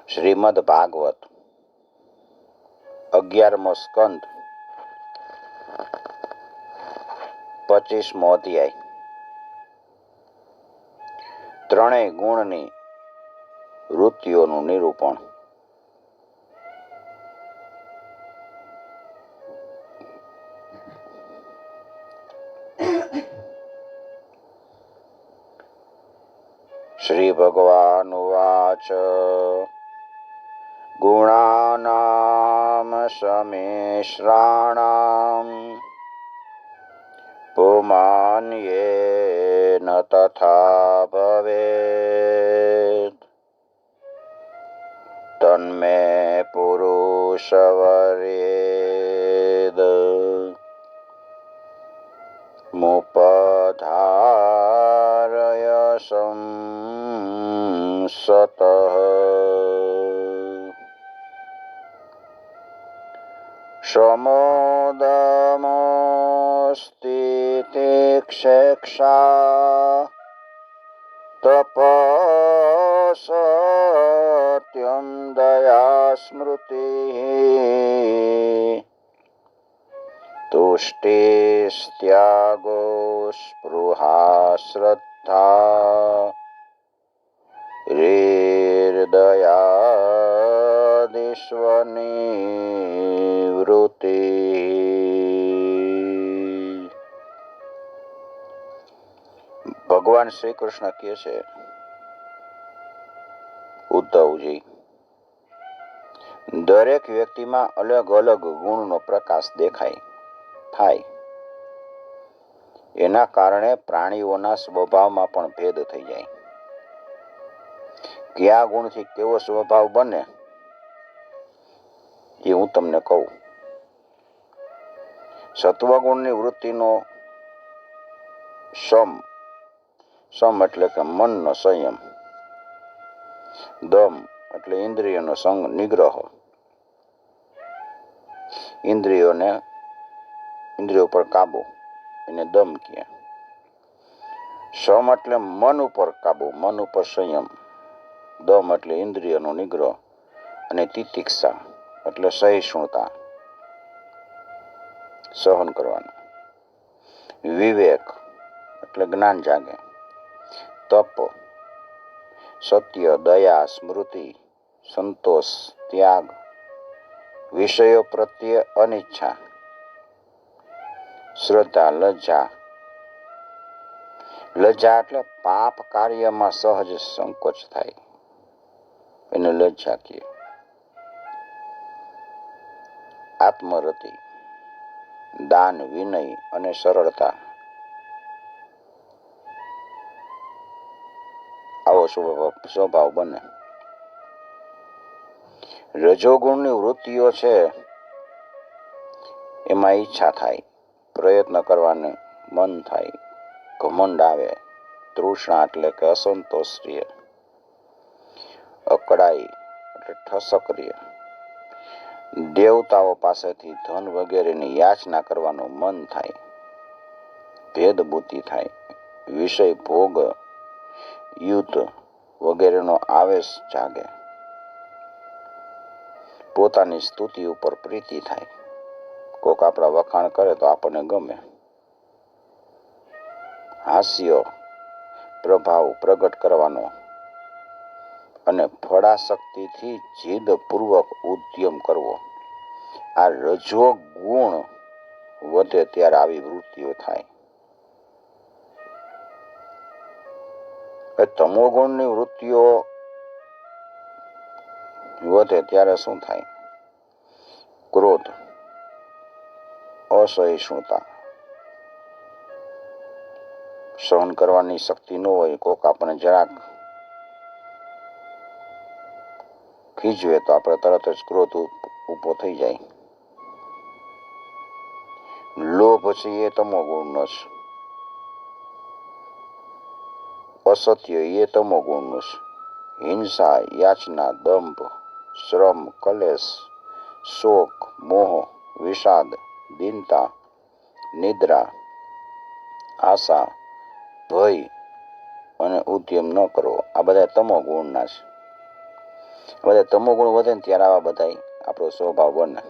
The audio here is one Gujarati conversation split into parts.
શ્રીમદ ભાગવત 11મો સ્કંદ 25મો અધ્યાય. ત્રણેય ગુણની વૃત્તિઓનું નિરૂપણ. શ્રી ભગવાન ઉવાચ. ગુણાનામ સમિશ્રાણામ પુમાન્યેન તથા ભવેત તન્મે પુરુષવર્યેદ મુપધારય સંસતઃ. સમોદમોસ્તિ તિક્ષેક્ષા તપસત્યં દયા સ્મૃતિ તુષ્ટિસ્ત્યાગો સ્પૃહા શ્રદ્ધા હૃદયાદિષ્વનિવૃત્તિ. ભગવાન શ્રી કૃષ્ણ કહે છે, ઉદ્ધવજી, દરેક વ્યક્તિમાં અલગ અલગ ગુણનો પ્રકાશ થાય. એના કારણે પ્રાણીઓના સ્વભાવમાં પણ ભેદ થઈ જાય. કયા ગુણથી કેવો સ્વભાવ બને એ હું તમને કહું. સત્વગુણની વૃત્તિનો સમ એટલે કે મનનો સંયમ, દમ એટલે ઇન્દ્રિયોનો નિગ્રહ, ઇન્દ્રિયો પર કાબુ, એને દમ કહે. સમ એટલે મન ઉપર કાબુ, મન ઉપર સંયમ, દમ એટલે ઇન્દ્રિયનો નિગ્રહ, અને તિતિક્ષા એટલે સહિષ્ણુતા, સહન કરવાનું. વિવેક એટલે જ્ઞાન જાગે. તપ, સત્ય, દયા, સ્મૃતિ, સંતોષ, ત્યાગ, વિષયો પ્રત્યે અનિચ્છા, શ્રદ્ધા, લજ્જા એટલે પાપ કાર્યમાં સહજ સંકોચ થાય, એને લજ્જા કહે. આત્મરતિ, દાન, વિનય અને સરળતા, આવો સ્વભાવ બને. રજોગુણની વૃત્તિઓ છે એમાં ઈચ્છા થાય, પ્રયત્ન કરવાનું મન થાય, ઘમંડ આવે, તૃષ્ણા એટલે કે અસંતોષ રહે, અકળાઈ એટલે ઠસક રહે, દેવતાઓ પાસેથી ધન વગેરેની યાચના કરવાનું મન થાય, ભેદ બુદ્ધિ થાય, વિષય ભોગ, યુદ્ધ વગેરેનો આવેશ જાગે, પોતાની સ્તુતિ ઉપર પ્રીતિ થાય, કોક આપણા વખાણ કરે તો આપણને ગમે, હાસ્ય પ્રભાવ પ્રગટ કરવાનો અને ફળાશક્તિથી જીદપૂર્વક ઉદ્યમ કરવો. આ રજો ગુણ વધે ત્યારે આવી વૃત્તિઓ થાય. તમોગુણની વૃત્તિઓ વધે ત્યારે શું થાય? ક્રોધ, અસહિષ્ણુતા, સહન કરવાની શક્તિ ન હોય, કોક આપણે જરાક ખીજવે તો આપણે તરત જ ક્રોધ ઉભો થઈ જાય. લોભ છે એ તમોગુણનો છે, અસત્ય એ તમોગુણનો છે, હિંસા, યાચના, દંભ, શ્રમ, કલેશ, શોક, મોહ, વિષાદ, દીનતા, નિદ્રા, આશા, ભય અને ઉદ્યમ ન કરવો, આ બધા તમોગુણના છે. બધા તમો ગુણ વધે ને ત્યારે આવા બધા આપણો સ્વભાવ બને.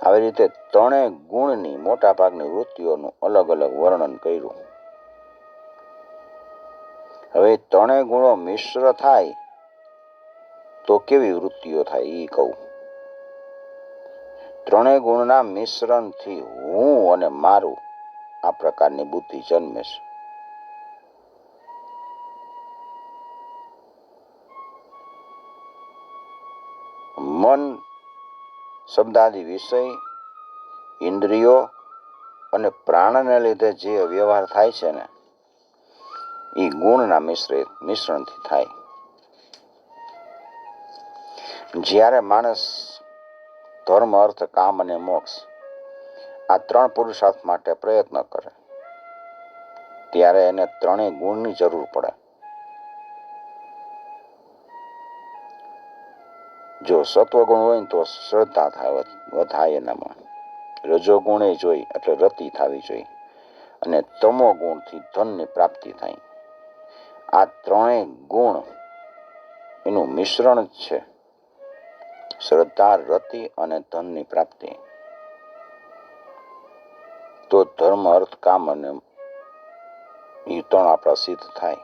આવી રીતે ત્રણેય ગુણની મોટા ભાગની વૃત્તિઓનું અલગ અલગ વર્ણન કર્યું. હવે ત્રણેય ગુણો મિશ્ર થાય તો કેવી વૃત્તિઓ થાય એ કહું. ત્રણેય ગુણના મિશ્રણથી હું અને મારું આ પ્રકારની બુદ્ધિ જન્મે છે. મન શબ્દાદી વિષય, ઇન્દ્રિયો અને પ્રાણને લીધે જે વ્યવહાર થાય છે ને એ ગુણના મિશ્રણથી થાય. જ્યારે માણસ ધર્મ, અર્થ, કામ અને મોક્ષ આ ત્રણ પુરુષાર્થ માટે પ્રયત્ન કરે ત્યારે એને ત્રણેય ગુણની જરૂર પડે. જો સત્વગુણ હોય ને તો શ્રદ્ધા થાય એનામાં, રજોગુણ એ જોઈ એટલે રતિ થવી જોઈએ, અને તમો ગુણથી ધનની પ્રાપ્તિ થાય. આ ત્રણેય ગુણ એનું મિશ્રણ જ છે, શ્રદ્ધા, રતિ અને ધનની પ્રાપ્તિ. તો ધર્મ, અર્થ, કામ અને એ ત્રણ આપણા સિદ્ધ થાય.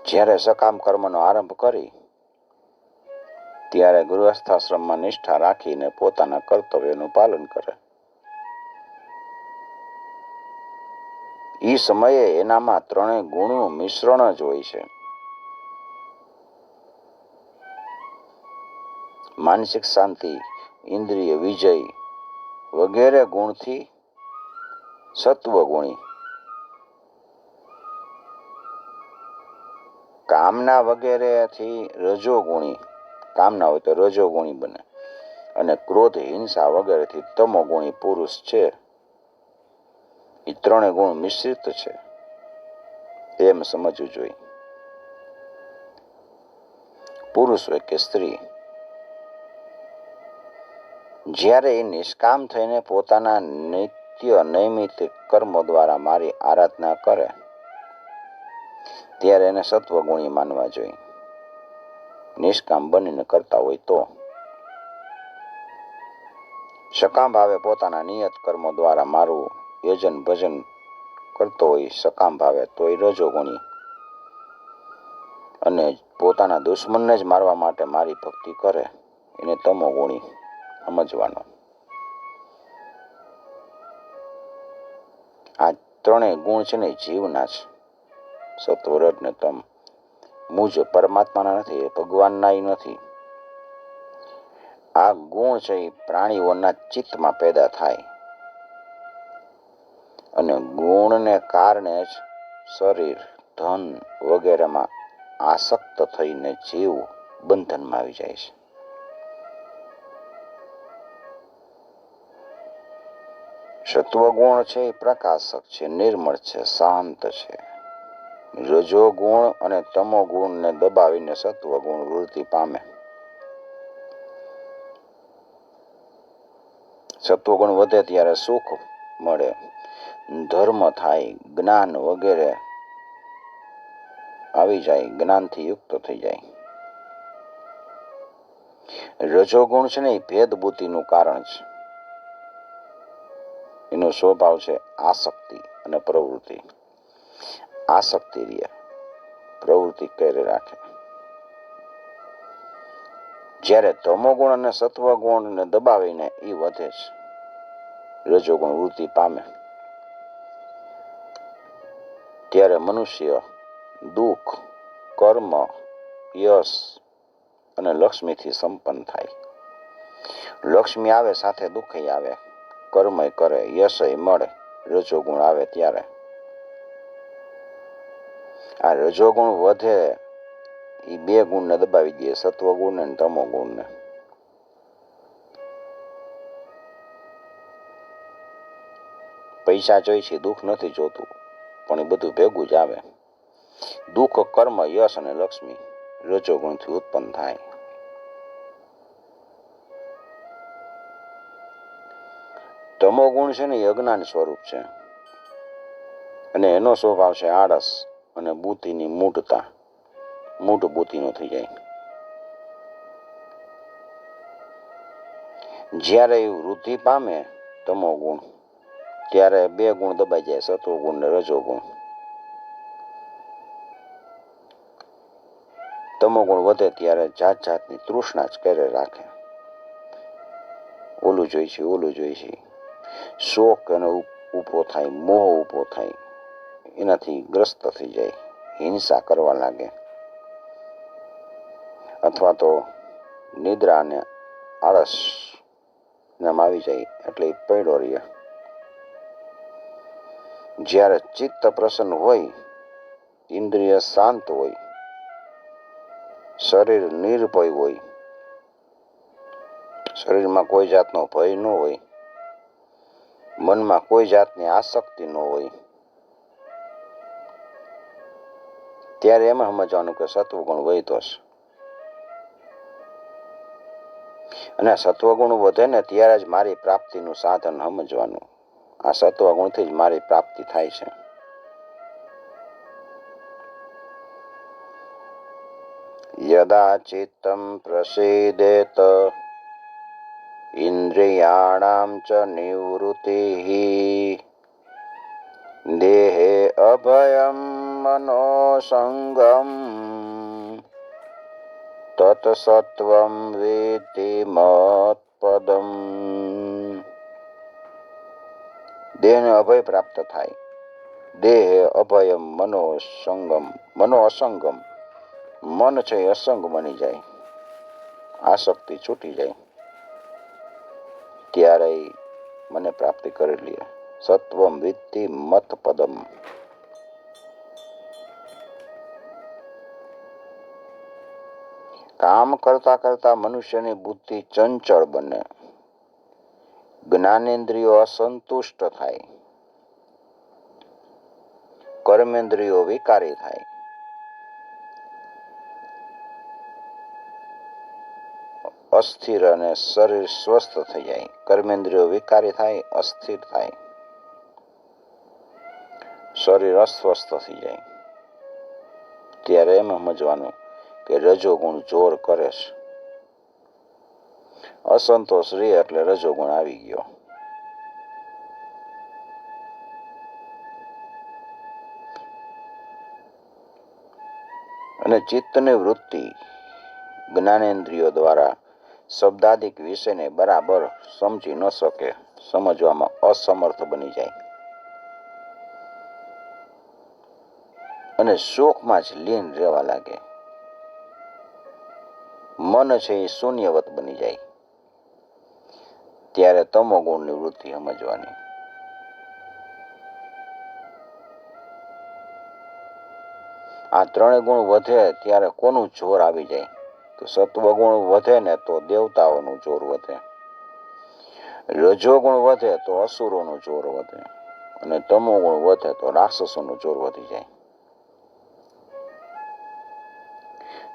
જ્યારે સકામ કર્મનો આરંભ કરી ત્યારે ગૃહસ્થાશ્રમમાં નિષ્ઠા રાખીને પોતાના કર્તવ્યનું પાલન કરે. એ સમયે એનામાં ત્રણેય ગુણનું મિશ્રણ જ હોય છે. માનસિક શાંતિ, ઇન્દ્રિય વિજય વગેરે ગુણથી સત્વગુણી, કામના વગેરેથી રજોગુણી, કામના હોય તો રજોગુણી બને, અને ક્રોધ, હિંસા વગેરેથી તમોગુણી પુરુષ છે. એ ત્રણેય ગુણ મિશ્રિત છે એમ સમજવું જોઈએ. પુરુષ હોય કે સ્ત્રી, જ્યારે એ નિષ્કામ થઈને પોતાના નિત્ય નૈમિત કર્મો દ્વારા મારી આરાધના કરે ત્યારે એને સત્વગુણી માનવા જોઈએ. નિષ્કામ બનીને કરતા હોય તો સકામ ભાવે પોતાના નિયત કર્મો દ્વારા મારું યજન ભજન કરતો હોય સકામ ભાવે તો એ રજોગુણી, અને પોતાના દુશ્મનને જ મારવા માટે મારી ભક્તિ કરે એને તમોગુણી સમજવાનો. આ ત્રણેય ગુણ છે ને જીવના છે, સત્વ, રજ ને તમ. મુજ પરમાત્માના નથી, એ ભગવાનના નથી. આ ગુણ છે એ પ્રાણીઓના ચિત્તમાં પેદા થાય, અને ગુણને કારણે જ શરીર, ધન વગેરેમાં આસક્ત થઈને જીવ બંધનમાં આવી જાય છે. સત્વગુણ છે એ પ્રકાશક છે, નિર્મળ છે, શાંત છે. રજોગુણ અને તમોગુણને દબાવીને સત્વગુણ વૃદ્ધિ પામે. સત્વગુણ વધે ત્યારે સુખ મળે, ધર્મ થાય, જ્ઞાન વગેરે આવી જાય, જ્ઞાનથી યુક્ત થઈ જાય. રજોગુણ છે ને એ ભેદ બુદ્ધિનું કારણ છે. એનો સ્વભાવ છે આસક્તિ અને પ્રવૃત્તિ. આસક્તિ રહ્યા, પ્રવૃત્તિ કરી રાખે. જ્યારે તમોગુણ અને સત્વગુણને દબાવીને એ વધે છે, રજોગુણ વૃદ્ધિ પામે, ત્યારે મનુષ્ય દુઃખ, કર્મ, યશ અને લક્ષ્મીથી સંપન્ન થાય. લક્ષ્મી આવે સાથે દુઃખ આવે, કર્મય કરે, યશય મળે, રજોગુણ આવે ત્યારે. આ રજોગુણ વધે એ બે ગુણને દબાવી દે, સત્વગુણ ને તમોગુણને. પૈસા જોઈ છે, દુઃખ નથી જોતું, પણ એ બધું ભેગું જ આવે. દુઃખ, કર્મ, યશ અને લક્ષ્મી રજોગુણથી ઉત્પન્ન થાય. તમોગુણ છે ને એ અજ્ઞાન સ્વરૂપ છે. અને એનો સ્વભાવ છે આળસ અને બુદ્ધિની મૂઢતા. મૂઢ બુદ્ધિનો થઈ જાય. જ્યારે એ વૃદ્ધિ પામે તમો ગુણ, ત્યારે બે ગુણ દબાઈ જાય, સત્વગુણ ને રજોગુણ. તમો ગુણ વધે ત્યારે જાત જાતની તૃષ્ણા જ કરે રાખે. ઓલું જોઈશે, ઓલું જોઈશે. શોક એનો ઊભો થાય, મોહ ઊભો થાય, એનાથી ગ્રસ્ત થઈ જાય, હિંસા કરવા લાગે, અથવા તો નિદ્રા અને આળસ નામ આવી જાય એટલે પડ્યો રહે. જ્યારે ચિત્ત પ્રસન્ન હોય, ઇન્દ્રિય શાંત હોય, શરીર નિર્ભય હોય, શરીરમાં કોઈ જાતનો ભય ન હોય, મનમાં કોઈ જાતની આસક્તિ ન હોય, ત્યારે એમાં સમજવાનું કે સત્વગુણ વધ્યો છે. અને સત્વગુણ વધે ને ત્યારે જ મારી પ્રાપ્તિનું સાધન સમજવાનું. આ સત્વગુણથી જ મારી પ્રાપ્તિ થાય છે. યદા ચિત્તમ પ્રસીદેત ઇન્દ્રિયાણામ ચ નિવૃત્તિઃ દેહે અભયમ મનોસંગમ તત્સત્વમ વેત્તિ મત્પદમ. દેહને અભય પ્રાપ્ત થાય. દેહે અભયમ મનોસંગમ. મનો અસંગમ. મન છે એ અસંગ બની જાય, આસક્તિ છૂટી જાય, ત્યારે મને પ્રાપ્તિ કરી લે. સત્વમ વિત્તિ મત પદમ. કામ કરતા કરતા મનુષ્યની બુદ્ધિ ચંચળ બને, જ્ઞાનેન્દ્રિયો અસંતુષ્ટ થાય, કર્મેન્દ્રિયો વિકારી થાય, અસ્થિર અને શરીર સ્વસ્થ થઈ જાય. કર્મેન્દ્રિયો વિકારી થાય, અસ્થિર થાય, શરીર અસ્વસ્થ થઈ જાય. ત્યારે એમ સમજવાનું કે રજોગુણ જોર કરે છે. અસંતોષ રહે એટલે રજોગુણ આવી ગયો. અને ચિત્તની વૃત્તિ જ્ઞાનેન્દ્રિયો દ્વારા શબ્દાદિક વિષયને બરાબર સમજી ન શકે, સમજવામાં અસમર્થ બની જાય અને શોકમાં જ લીન રહેવા લાગે. મન છે એ શૂન્યવત બની જાય. ત્યારે તમો ગુણની વૃત્તિ સમજવાની. આ ત્રણે ગુણ વધે ત્યારે કોનું જોર આવી જાય? તો સત્વગુણ વધે ને તો દેવતાઓનું જોર વધે, રજોગુણ વધે તો અસુરોનું જોર વધે, અને તમો ગુણ વધે તો રાક્ષસોનું જોર વધી જાય.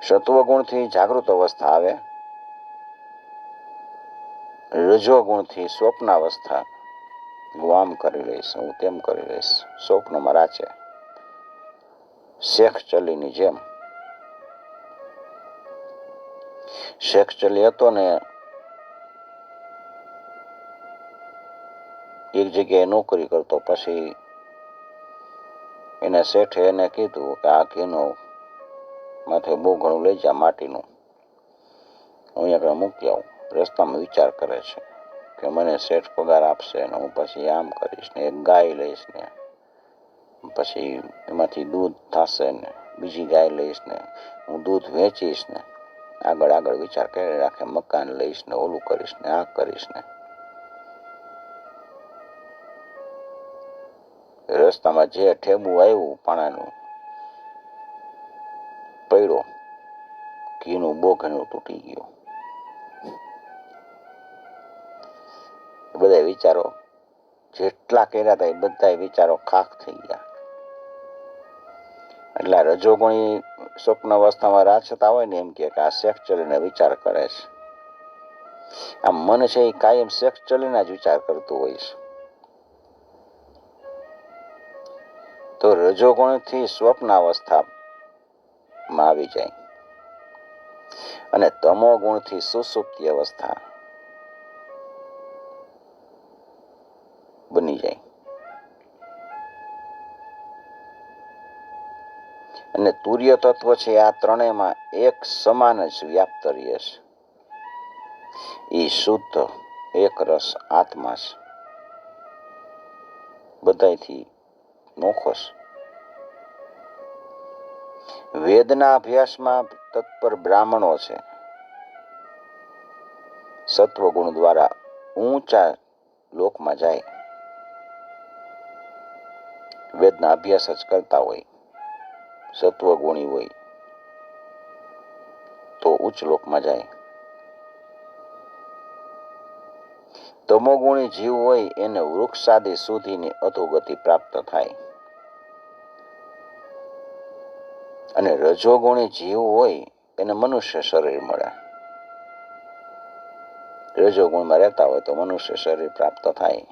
સત્વગુણથી જાગૃત અવસ્થા આવે, રજોગુણથી સ્વપ્નાવસ્થા. હું આમ કરી લઈશ, હું તેમ કરી લઈશ, સ્વપ્નમાં રાચે, શેખ ચલીની જેમ. શેખ ચલી હતો ને એક જગ્યાએ નોકરી કરતો. પછી એને શેઠે એને કીધું કે આ ઘીનો માથે બહુ ઘણું લઈ જા માટીનું, હું અહીંયા મૂકી આવું. રસ્તામાં વિચાર કરે છે કે મને શેઠ પગાર આપશે ને હું પછી આમ કરીશ ને, એક ગાય લઈશ ને, પછી એમાંથી દૂધ થશે ને, બીજી ગાય લઈશ ને, હું દૂધ વેચીશ ને, આગળ આગળ વિચાર કરી રાખે. મકાન લઈશ ને, ઓલું કરીશ ને, આ કરીશ ને. રસ્તામાં જે ઠેબુ આવ્યું પાણાનું, પડ્યો, ઘીનું બોઘણું તૂટી ગયું. બધા વિચારો જેટલા કર્યા હતા એ બધા વિચારો ખાખ થઈ ગયા. એટલે રજોગુણી સ્વપ્ન અવસ્થામાં રાચતા હોય ને એમ કે આ શેખ ચલીને વિચાર કરે છે. આ મન છે એ કાયમ શેખ ચલીના જ વિચાર કરતું હોય છે. તો રજોગુણથી સ્વપ્ન અવસ્થામાં આવી જાય અને તમો ગુણથી સુષુપ્તિ અવસ્થા બની જાય. અને તુર્ય તત્વ છે આ ત્રણેયમાં એક સમાન જ વ્યાપ્ત રહે છે. એ શુદ્ધ એક રસ આત્મા છે, બધાયથી નોખો છે. વેદના અભ્યાસમાં તત્પર બ્રાહ્મણો છે, સત્વગુણ દ્વારા ઊંચા લોકમાં જાય. વેદના અભ્યાસ જ કરતા હોય, સત્વગુણી હોય તો ઉચ્ચ લોકમાં જાય. તમોગુણી જીવ હોય એને વૃક્ષાદિ સુધીની અધોગતિ પ્રાપ્ત થાય. અને રજોગુણી જીવ હોય એને મનુષ્ય શરીર મળે. રજોગુણમાં રહેતા હોય તો મનુષ્ય શરીર પ્રાપ્ત થાય.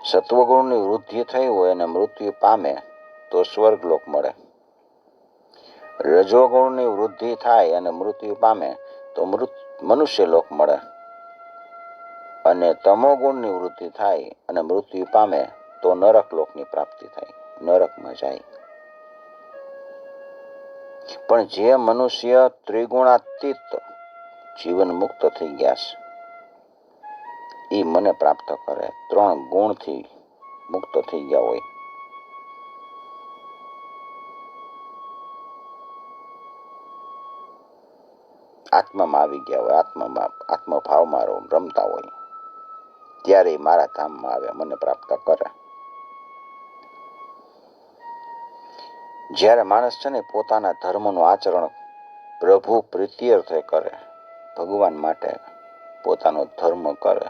સત્વગુણની વૃદ્ધિ થઈ હોય અને મૃત્યુ પામે તો સ્વર્ગલોક મળે. રજોગુણની વૃદ્ધિ થાય અને મૃત્યુ પામે તો મનુષ્ય લોક મળે. અને તમોગુણની વૃદ્ધિ થાય અને મૃત્યુ પામે તો નરક લોકની પ્રાપ્તિ થાય, નરકમાં જાય. પણ જે મનુષ્ય ત્રિગુણાતીત જીવન મુક્ત થઈ ગયા છે એ મને પ્રાપ્ત કરે, ત્રણ ગુણથી મુક્ત થઈ ગયા હોય, આત્મામાં આવી ગયા હોય, આત્મભાવમાં રમતા હોય, ત્યારે મારા ધામમાં આવે, મને પ્રાપ્ત કરે. જ્યારે માણસ છે ને પોતાના ધર્મનું આચરણ પ્રભુ પ્રીત્યર્થે કરે, ભગવાન માટે પોતાનો ધર્મ કરે,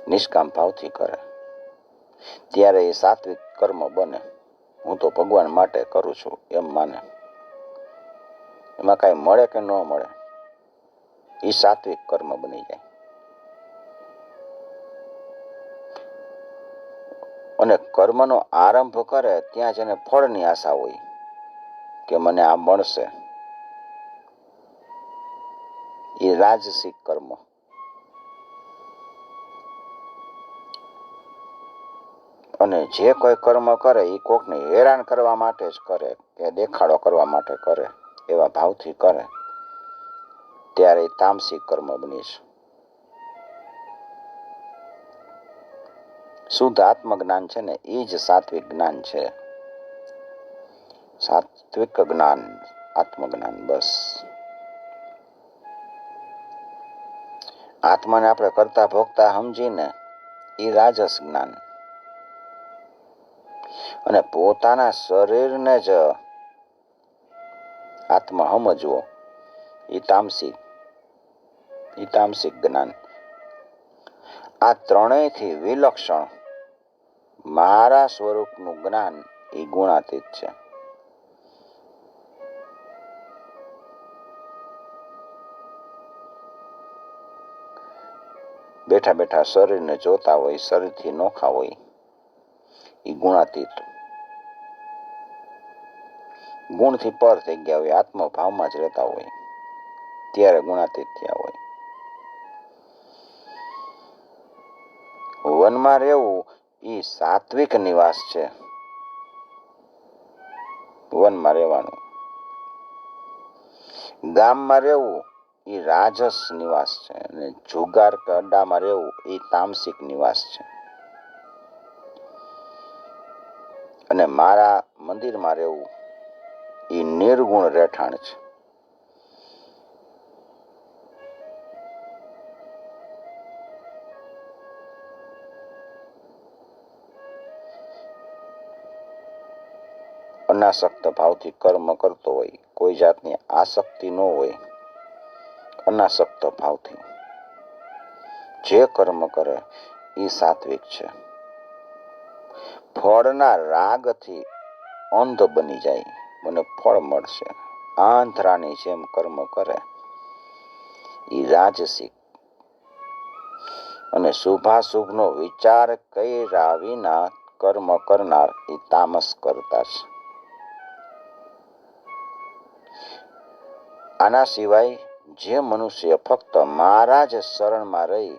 નિષ્કામ ભાવથી કરે, ત્યારે એ સાત્વિક કર્મ બને. હું તો ભગવાન માટે કરું છું એમ માને. એમાં કાંઈ મળે કે ન મળે, એ સાત્વિક કર્મ બની જાય. અને કર્મનો આરંભ કરે ત્યાં જેને ફળની આશા હોય કે મને આ મળશે, એ રાજસિક કર્મ. અને જે કોઈ કર્મ કરે એ કોકને હેરાન કરવા માટે જ કરે કે દેખાડો કરવા માટે કરે, એવા ભાવથી કરે, ત્યારે તામસિક કર્મ બની છે. શુદ્ધ આત્મજ્ઞાન છે ને એ જ સાત્વિક જ્ઞાન છે. સાત્વિક જ્ઞાન, આત્મજ્ઞાન, બસ. આત્માને આપણે કરતા ભોગતા સમજીને એ રાજસ જ્ઞાન. અને પોતાના શરીરને જ આત્મા સમજવો એ તામસિક જ્ઞાન. આ ત્રણેયથી વિલક્ષણ મારા સ્વરૂપનું જ્ઞાન એ ગુણાતીત છે. બેઠા બેઠા શરીરને જોતા હોય, શરીરથી નોખા હોય, એ ગુણાતીત. ગુણથી પર થઈ ગયા હોય, આત્મભાવમાં જ રહેતા હોય, ત્યારે ગુણાતીત થયા હોય. વનમાં રહેવું એ સાત્વિક નિવાસ છે. વનમાં રહેવાનું. ગામમાં રહેવું એ રાજસ નિવાસ છે. અને જુગાર કે અડ્ડામાં રહેવું એ તામસિક નિવાસ છે. અને મારા મંદિરમાં રહેવું એ નિર્ગુણ રહેઠાણ છે. અનાસક્ત ભાવથી કર્મ કરતો હોય, કોઈ જાતની આસક્તિ ન હોય, અનાસક્ત ભાવથી જે કર્મ કરે એ સાત્વિક છે. ફળના રાગથી અંધ બની જાય, મને ફળ મળશે, આંધળાની જેમ કર્મ કરે એ રાજસિક. અને શુભાશુભનો વિચાર કર્યા વિના કર્મ કરનાર એ તામસ કરતા છે. આના સિવાય જે મનુષ્ય ફક્ત મારા જ શરણમાં રહી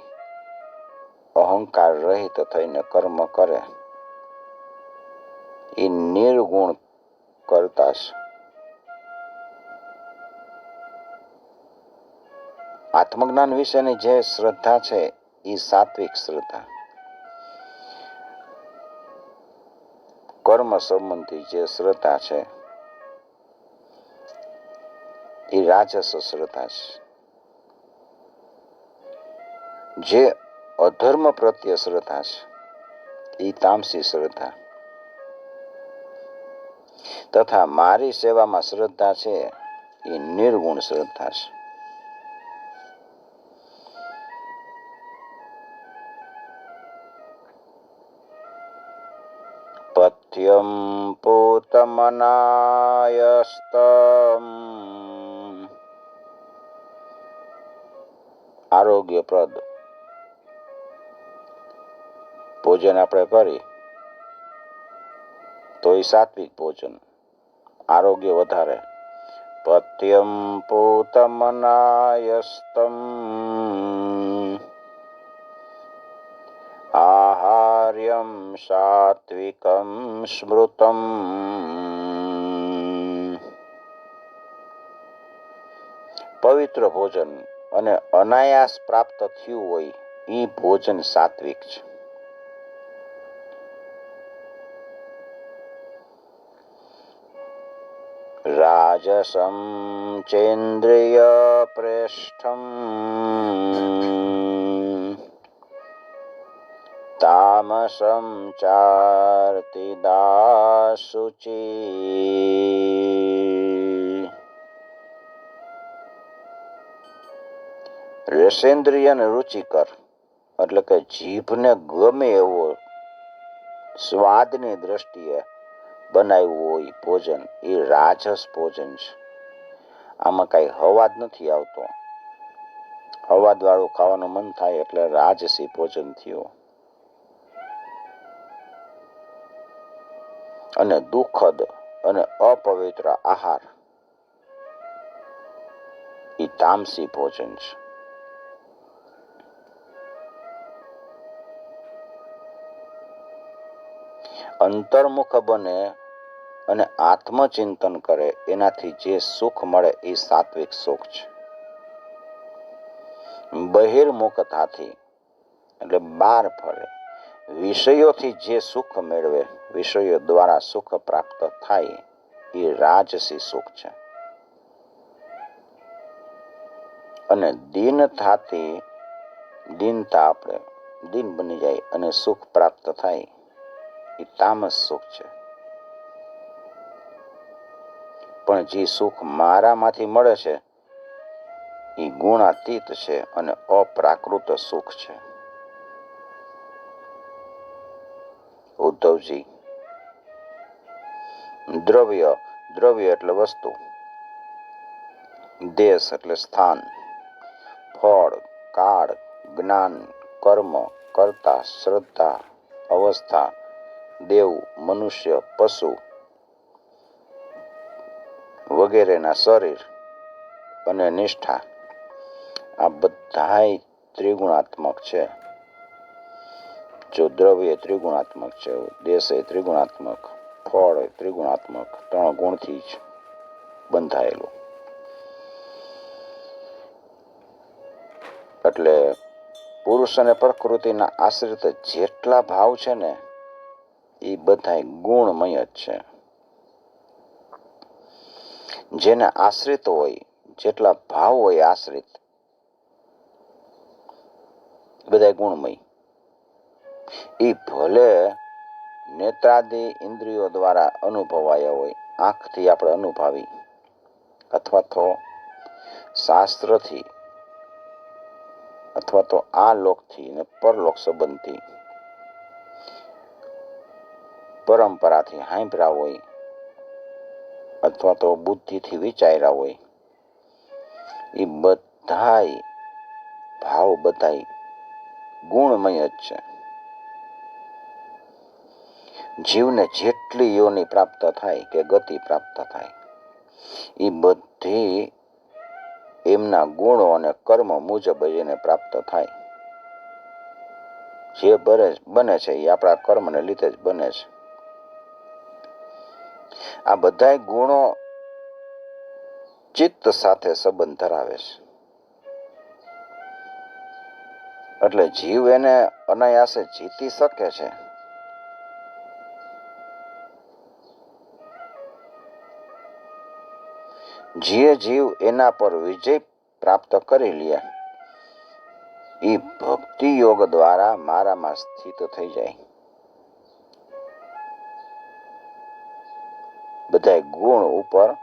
અહંકાર રહિત થઈને કર્મ કરે એ નિર્ગુણ કરતા છે. આત્મજ્ઞાન વિશેની જે શ્રદ્ધા છે એ સાત્વિક શ્રદ્ધા. કર્મ સંબંધી જે શ્રદ્ધા છે એ રાજસ શ્રદ્ધા છે. જે અધર્મ પ્રત્યે શ્રદ્ધા છે એ તામસી શ્રદ્ધા. તથા મારી સેવામાં શ્રદ્ધા છે એ નિર્ગુણ શ્રદ્ધા છે. પથ્યમ પૂતમનાયસ્તમ આરોગ્યપ્રદ ભોજન આપણે કરી તો એ સાત્વિક ભોજન, આરોગ્ય વધારે. પથ્યમ પૂતમનાયસ્તમ આહાર્યમ સાત્વિકમ સ્મૃતમ. પવિત્ર ભોજન અને અનાયાસ પ્રાપ્ત થયું હોય એ ભોજન સાત્વિક છે. રાજસમ ચેન્દ્રિય પ્રેષ્ઠમ તામસમ ચાર્તિદાશુચિ. રસેન્દ્રિય અને રુચિકર એટલે કે જીભને ગમે એવો સ્વાદની દ્રષ્ટિએ બનાવ્યું હોય ભોજન એ રાજસ ભોજન છે. આમાં કઈ હવાદ નથી આવતો. હવાદ વાળું ખાવાનું મન થાય એટલે રાજસી ભોજન થયું. અને દુઃખદ અને અપવિત્ર આહાર એ તામસી ભોજન છે. અંતર્મુખ બને અને આત્મચિંતન કરે એનાથી જે સુખ મળે એ સાત્વિક સુખ છે. બહિર્મુખતાથી એટલે બહાર ફરે, વિષયોથી જે સુખ મેળવે, વિષયો દ્વારા સુખ પ્રાપ્ત થાય એ રાજસી સુખ છે. અને દીનતાથી દીનતા આપણે દીન બની જાય અને સુખ પ્રાપ્ત થાય એ તામસ સુખ છે. પણ જે સુખ મારામાંથી મળે છે એ ગુણાતીત છે અને અપ્રાકૃત સુખ છે. ઉદ્ધવજી, દ્રવ્ય એટલે વસ્તુ, દેશ એટલે સ્થાન, ફળ, કાળ, જ્ઞાન, કર્મ, કર્તા, શ્રદ્ધા, અવસ્થા, દેવ, મનુષ્ય, પશુ વગેરેના શરીર અને નિષ્ઠા આ બધાય ત્રિગુણાત્મક છે. જો દ્રવ્ય ત્રિગુણાત્મક છે, દેશ એ ત્રિગુણાત્મક, ફળ એ ત્રિગુણાત્મક, 3 ગુણથી જ બંધાયેલું. એટલે પુરુષ અને પ્રકૃતિના આશ્રિત જેટલા ભાવ છે ને એ બધા ગુણમય જ છે. જેને આશ્રિત હોય, જેટલા ભાવ હોય આશ્રિત, બધા ગુણમય. એ ભલે નેત્રાદિ ઇન્દ્રિયો દ્વારા અનુભવાયા હોય, આંખથી આપણે અનુભવી અથવા તો શાસ્ત્રથી અથવા તો આ લોકથી ને પરલોક સંબંધથી પરંપરાથી સાંભળ્યા હોય અથવા તો બુદ્ધિથી વિચાર્યા હોય, એ બધાય ભાવ બધાય ગુણમય જ છે. જીવને જેટલી યોની પ્રાપ્ત થાય કે ગતિ પ્રાપ્ત થાય એ બધી એમના ગુણો અને કર્મ મુજબ એને પ્રાપ્ત થાય. જે બને છે એ આપણા કર્મને લીધે જ બને છે. આ બધા ગુણો ચિત્ત સાથે સંબંધ ધરાવે છે. એટલે જીવ એને અનાયાસે જીતી શકે છે. જે જીવ એના પર વિજય પ્રાપ્ત કરી લે એ ભક્તિ યોગ દ્વારા મારામાં સ્થિત થઈ જાય. બધા ગુણ ઉપર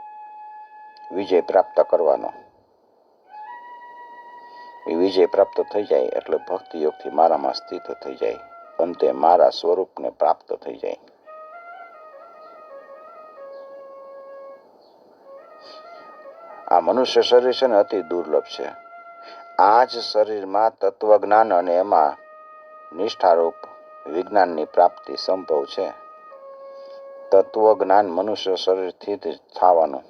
વિજય પ્રાપ્ત કરવાનો. એ વિજય પ્રાપ્ત થઈ જાય એટલે ભક્તિ યોગથી મારામાં સ્થિત થઈ જાય. અંતે મારા સ્વરૂપને પ્રાપ્ત થઈ જાય. આ મનુષ્ય શરીર છે ને અતિ દુર્લભ છે. આ જ શરીરમાં તત્વજ્ઞાન અને એમાં નિષ્ઠારૂપ વિજ્ઞાનની પ્રાપ્તિ સંભવ છે. તત્વજ્ઞાન મનુષ્ય શરીરથી જ થવાનું.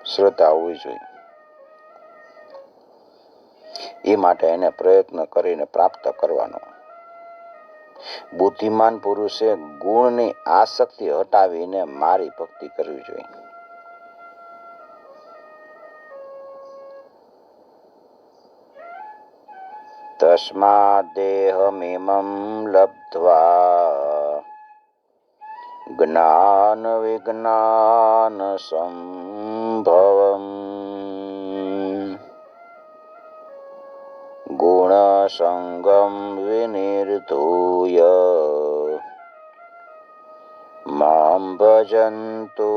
શ્રદ્ધા હોવી જોઈએ. એ માટે એને પ્રયત્ન કરીને પ્રાપ્ત કરવાનો. બુદ્ધિમાન પુરુષે ગુણની આસક્તિ હટાવીને મારી ભક્તિ કરવી જોઈએ. તસ્માદ્ દેહમિમં લબ્ધ્વા જ્ઞાન વિજ્ઞાન સંભવમ ગુણ સંગમ વિનિર્ધૂય મામ ભજન્તુ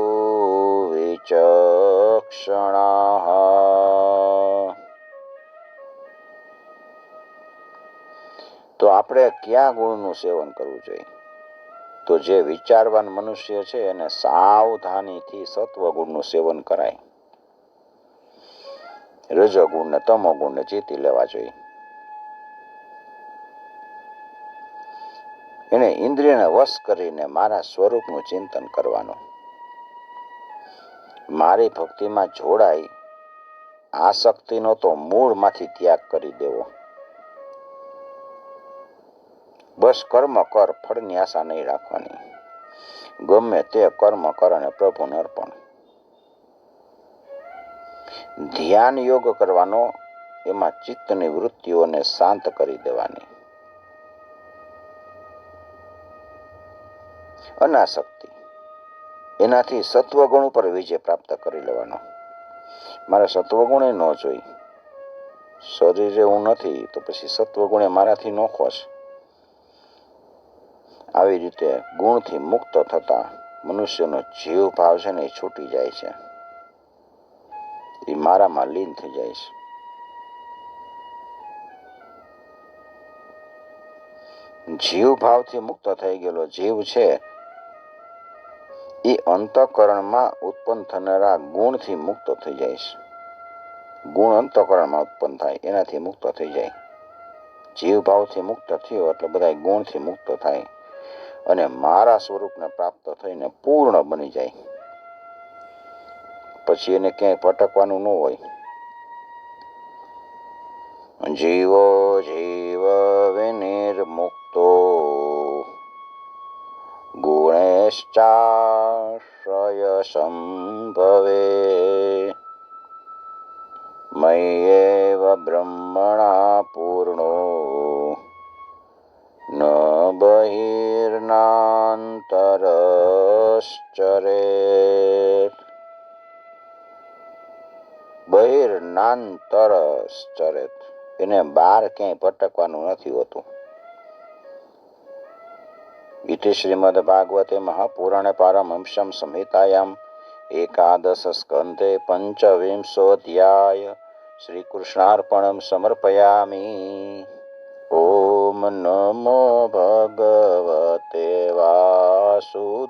વિચક્ષણાઃ. તો આપણે કયા ગુણનું સેવન કરવું જોઈએ? તો જે વિચારવાન મનુષ્ય છે એને સાવધાનીથી સત્વગુણનું સેવન કરાય. રજોગુણ ને તમોગુણને જીતી લેવા જોઈએ. એને ઇન્દ્રિયને વશ કરીને મારા સ્વરૂપનું ચિંતન કરવાનું. મારી ભક્તિમાં જોડાઈ આસક્તિનો તો મૂળમાંથી ત્યાગ કરી દેવો. બસ કર્મ કર, ફળની આશા નહીં રાખવાની. ગમે તે કર્મ કર અને પ્રભુને અર્પણ. ધ્યાન યોગ કરવાનો, એમાં ચિત્તની વૃત્તિઓને શાંત કરી દેવાની. અનાસક્તિ, એનાથી સત્વગુણ ઉપર વિજય પ્રાપ્ત કરી લેવાનો. મારે સત્વગુણે ન જોઈ. શરીરે હું નથી તો પછી સત્વગુણે મારાથી નોખો છે. આવી રીતે ગુણથી મુક્ત થતા મનુષ્યનો જીવ ભાવ છે ને એ છૂટી જાય છે. એ મારામાં લીન થઈ જાય છે. જીવ ભાવથી મુક્ત થઈ ગયેલો જીવ છે એ અંતઃકરણમાં ઉત્પન્ન થનારા ગુણથી મુક્ત થઈ જાય છે. ગુણ અંતઃકરણમાં ઉત્પન્ન થાય એનાથી મુક્ત થઈ જાય. જીવ ભાવથી મુક્ત થયો એટલે બધા ગુણથી મુક્ત થાય અને મારા સ્વરૂપને પ્રાપ્ત થઈને પૂર્ણ બની જાય. પછી એને ક્યાંય ભટકવાનું ન હોય. જીવો જીવ વિનિર્મુક્તો ગુણેશ્ચાશ્રય સંભવે મય્યેવ બ્રહ્મણા પૂર્ણો ન બહિર્નાંતરશ્ચરેત. બહિર્નાંતરશ્ચરેત, એને બહાર ક્યાંય ભટકવાનું નથી હોતું. ઇતિ શ્રીમદ ભાગવતે મહાપુરાણે પારમહંસ્યમ સંહિતાયામ એકાદશ સ્કંધે પંચવિંશોऽધ્યાય શ્રી કૃષ્ણાર્પણમ સમર્પયામિ. ઓમ નમો ભગવતે વાસુદેવાય.